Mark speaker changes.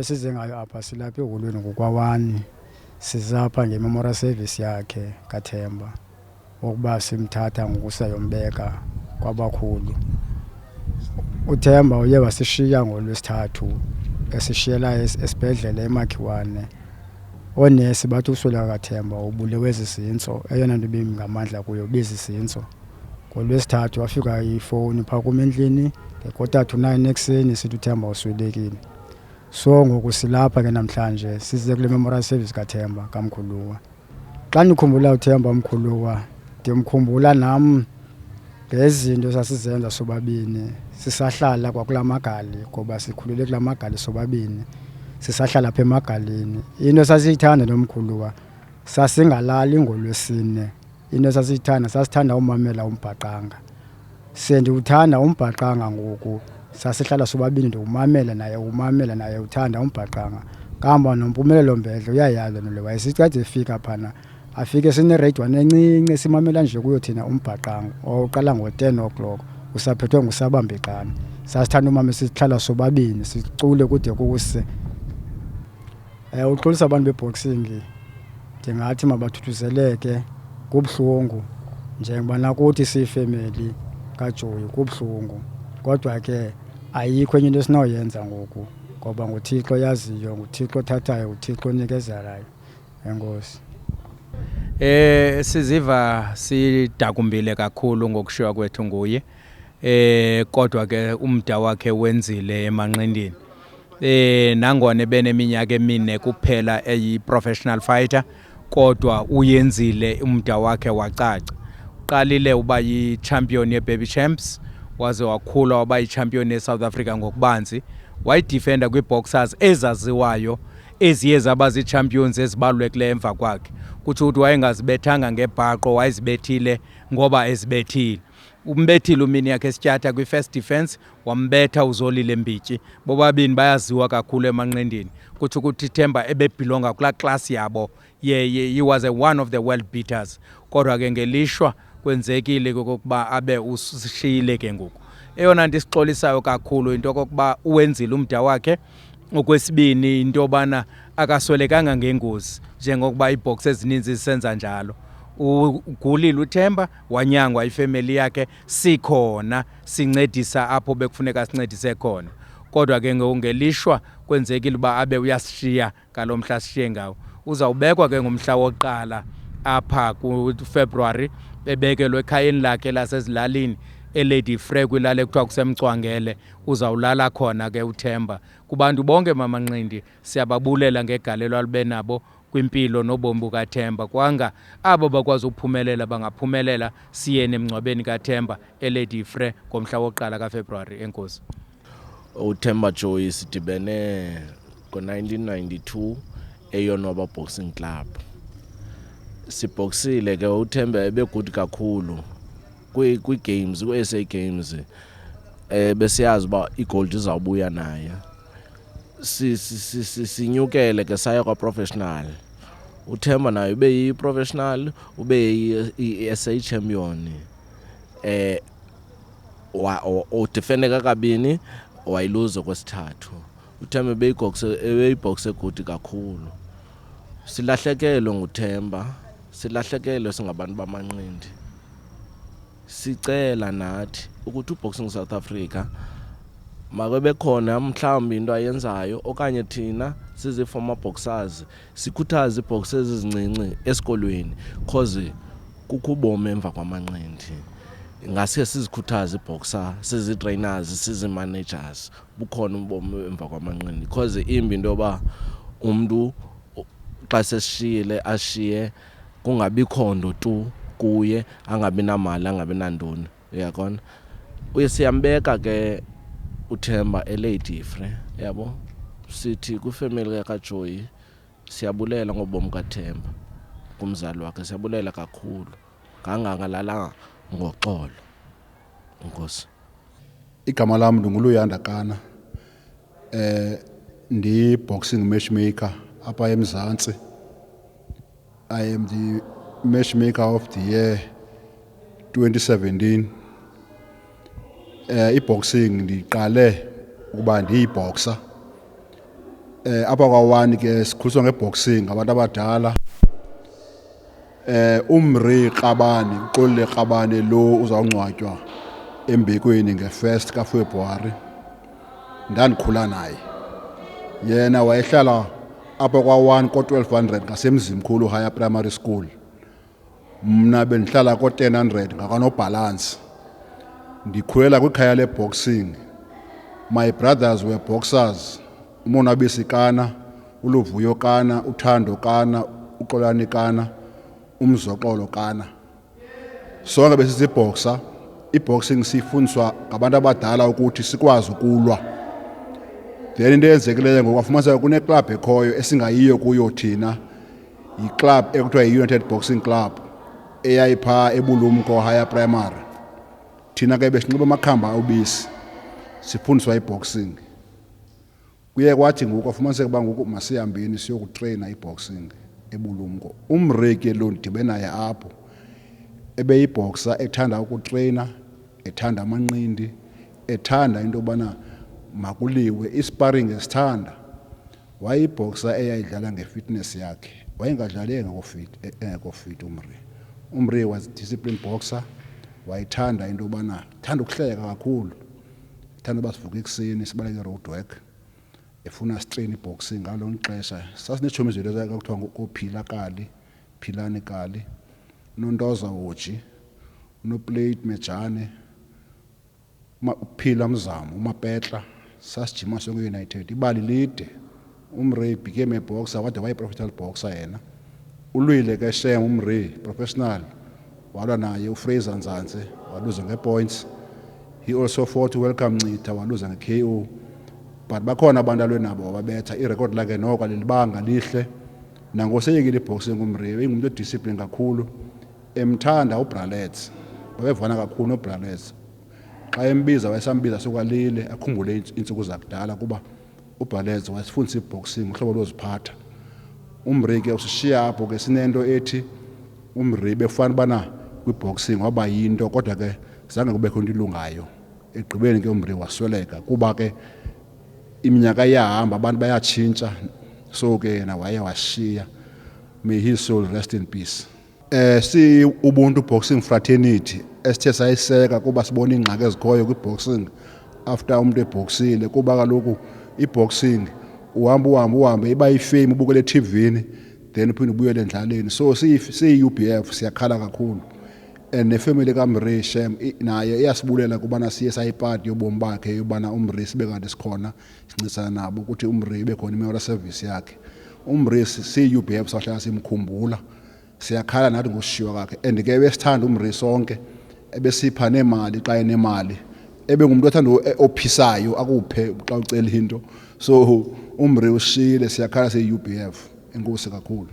Speaker 1: into esize ngayo apha silapha eholweni ngokwa-1 sizapha nge-memorial service yakhe kaThemba ukuba simthatha ngokusayombeka kwabakhulu. uThemba uye wasishiya ngolwesithathu esishiyela esibhedlele eMakhiwane. Oonesi bathi usweleka kaThemba ubulewe zizintso, eyona nto ibingamandla kuyo bezizintso. Ngolwesithathu wafika ifowuni phaa kum endlini nge9:15 ekuseni sithi uThemba uswelekile. So ngoku silapha ke namhlanje size kule memorial service kaThemba kaMkhuluwa. Xa ndikhumbula uThemba uMkhuluwa ndimkhumbula nam ngezinto sasizenza sobabini sisahlala kwakula magali, ngoba sikhulele kula magali sobabini sisahlala apha emagalini. Into sasiyithanda nomkhuluwa sasingalali ngolwesine. Into sasithanda umamela uMbhaqanga. Sendiwuthanda uMbhaqanga ngoku sasihlala sobabini ndiwumamela naye uthanda uMbhaqanga. Ngihamba noMpumelelo Mbedle uyayazi nole wayesithi kade efika phana afike sinerediywana encinci simamela nje kuyo thina uMbhaqanga oqala ngo-10 o'clock usaphethwe nguSabambekani. Sasithanda umama sihlala sobabini sicule kude kuse. Uxolisa abantu beboxing ndingathi mabathuthuzeleke kubuhlungu njengoba nakuthi siyifemeli kaJoyi kubuhlungu, kodwa ke ayikho enye into esinoyenza ngoku ngoba nguThixo yaziyo, nguThixo othathayo, nguThixo onikezelayo. Enkosi.
Speaker 2: Siziva sidakumbile kakhulu ngokushiywa kwethu nguye. Kodwa ke umda wakhe wenzile emanqindini. Nangona beneminyaka emine kuphela eyi-professional fighter, kodwa uyenzile umda wakhe wacaca. Uqalile uba yi-champion ye-Baby Champs, waze wakhula waba yi-champion ye-South Africa ngokubanzi. Wayidefenda kwi-boxers ezaziwayo eziye zaba zii-champions ezibalulekileyo emva kwakhe. Kutsho ukuthi wayengazibethanga ngebhaqo, wayezibethile ngoba ezibethile. Umbethile umini yakhe esityatha kwi-first defense, wambetha uZolile Mbityi. Bobabini bayaziwa kakhulu emanqindini. Kutsho ukuthi Themba ebebhilonga kulaa class yabo. He was one of the world beaters. Kodwa ke ngelishwa kwenzekile kokuba abe usishiyile ke ngoku. Eyona nto isixolisayo kakhulu into kokuba uwenzile umda wakhe. Okwesibini into yobana akaswelekanga ngengozi njengokuba iibhox ezininzi zisenza njalo. Ugulile uThemba, wanyangwa ifemeli yakhe, sikhona sincedisa apho bekufuneka sincedise khona. Kodwa ke ngelishwa kwenzekile uba abe uyasishiya ngalo mhla sishiye ngawo. Uzawubekwa ke ngomhla wokuqala apha kuFebruary, bebekelwe ekhayeni lakhe lasezilalini eLady Frey kwilali ekuthiwa kuseMcwangele. Uzawulala khona ke uThemba. Kubantu bonke mamanqindi siyababulela ngegalelo alube nabo kwimpilo nobomi bukaThemba. Kwanga abo bakwazi ukuphumelela bangaphumelela, siyene emngcwabeni kaThemba eLady Frey ngomhla wokuqala kaFebruary. Enkosi.
Speaker 3: uThemba Joyi sidibene ngo-1992 eYonwaba Boxing Club. Siboxile ke uThemba ebegood kakhulu kwi-games, kwi-SA Games. Besiyazi uba igold izawubuya naye. Sinyukele ke saya kwa-professional. uThemba naye ube yi-professional, ube yi-SA champion. Udefendeka kabini, wayiluza kwesithathu. uThemba ebeyibhoxe good kakhulu. Silahlekelwe nguThemba, silahlekelwe singabantu bamanqindi. Sicela nathi ukuthi uBoxing South Africa makube khona mhlawumbi into ayenzayo, okanye thina sizi-former boxers sikhuthaze iibhoxers ezincinci esikolweni cause kukho ubomi emva kwamanqindi. Ngase sizikhuthaze iibhoxer, sizi-trainers, sizi-managers, bukhona ubomi emva kwamanqindi. Cause imbi into yoba umntu xa sesishiyile ashiye kungabikho nto tu kuye, angabi namali, angabi nantoni. Uyakona? Siyambeka ke uThemba eLady Frey, yabo. Sithi kwifemeli kaJoyi siyabulela ngobomi kaThemba, kumzali wakhe siyabulela kakhulu. Ngangalalanga ngoxolo. Enkosi.
Speaker 4: Igama lam ndinguLuyanda Kana. Ndi-boxing matchmaker apha eMzantsi. I am the matchmaker of the year 2017. I-boxing ndiqale ukuba ndiyiboxer apha kwa-1 ke sikhuliswa ngeboxing ngabantu abadala. Umri Qabane, uXolile Qabane lo uzawungcwatywa embekweni nge-1 kaFebruwari, ndandikhula naye. Yena wayehlala apha kwa-1 ko-1200 ngasemzimkhulu Higher Primary School. Mna bendihlala ko-1000 ngakwaNobhalance. Ndikhulela kwikhaya le-boxing. My brothers were boxers. uMonwabisi Kana, uLuvuyo Kana, uThando Kana, uXolani Kana, uMzoxolo Kana. Sonke besizibhoxa. I-boxing sifundiswa ngabantu abadala ukuthi sikwazi ukulwa. Then into eyenzekileyo ngoku afumaniseka kuneclub ekhoyo esingayiyo kuyo thina, yiclub ekuthiwa yi-United Boxing Club eyayiphaa eBulumko Higher Primary. Thina ke besinxiba amakhamba obisi sifundiswa i-boxing. Kuye kwathi ngoku afumaniseka uba ngoku masihambeni siyokutreyina i-boxing eBulumko. Umreki lo ndidibe naye apho ebeyibhoxa, ethanda ukutreyina, ethanda amanqindi, ethanda into yobana makuliwe, isparring esithanda. Wayibhoxa eyayidlala nge-fitness yakhe, wayengadlali engekho fit Umri. Umri was disciplined boxer, wayethanda into yobana thanda ukuhleka kakhulu, thanda uba sivuka ekuseni sibaleke road work, efuna sitreyine i-boxing. Ngalo xesha sasinetshomi zethu ekuthiwa ngoPhila Kali, Philani Kali, uNontoza Hoji, uNoplate Mejane, uPhila Mzamo, uMapetla. Sasijima sonke United, ibali lide. Umri became a boxer, wade wayi-professional boxer yena. Ulwile ke Shem Umri, professional, walwa naye uFraser Nzanze, waluza nge-points. He also fought uWelcome Ncitha, waluza nge-KO. But bakhona abantu alwe nabo wababetha. Irecord lakhe noko lilibanga lihle. Nangoseyekile i-boxing Umri, ingumuntu odiscipline kakhulu. Emthanda uBralets, babevana kakhulu noBralets. Xa embiza wayesambiza sokwalile akhumbule iintsuku zakudala kuba uBralets wasifundisa i-boxing, uhlobo loziphatha. Umri ke usishiya apho ke sinento ethi Umri befana bana kwi-boxing waba yinto, kodwa ke zange kubekho into ilungayo. Egqibeni ke Umri wasweleka kuba ke iminyaka iyahamba, abantu bayatshintsha, so ke yena waye washiya. May his soul rest in peace. Si Ubuntu Boxing Fraternity esithe sayiseka kuba sibona ingxaki ezikhoyo kwi-boxing after umuntu eboxile, kuba kaloku i-boxing uhambe iba yifame ubukele TV-ni then uphinde ubuyele endlaleni. So siyi-UBF siyakhala kakhulu, and nefamily kaMri Shem naye iyasibulela kubana siye sayipati yobomi bakhe yobana Umri sibe kanti sikhona sincedisana nabo ukuthi Umri ibe khona imemorial service yakhe. Umri siyi-UBF sahlala simkhumbula, siyakhala nathi ngokushiywa kwakhe. And ke besithanda Umri sonke, ebesipha nemali xa enemali, ebengumuntu othanda ophisayo akuphe xa ucela into. So Umri ushiyile, siyakhala siyi-UBF. Enkosi kakhulu.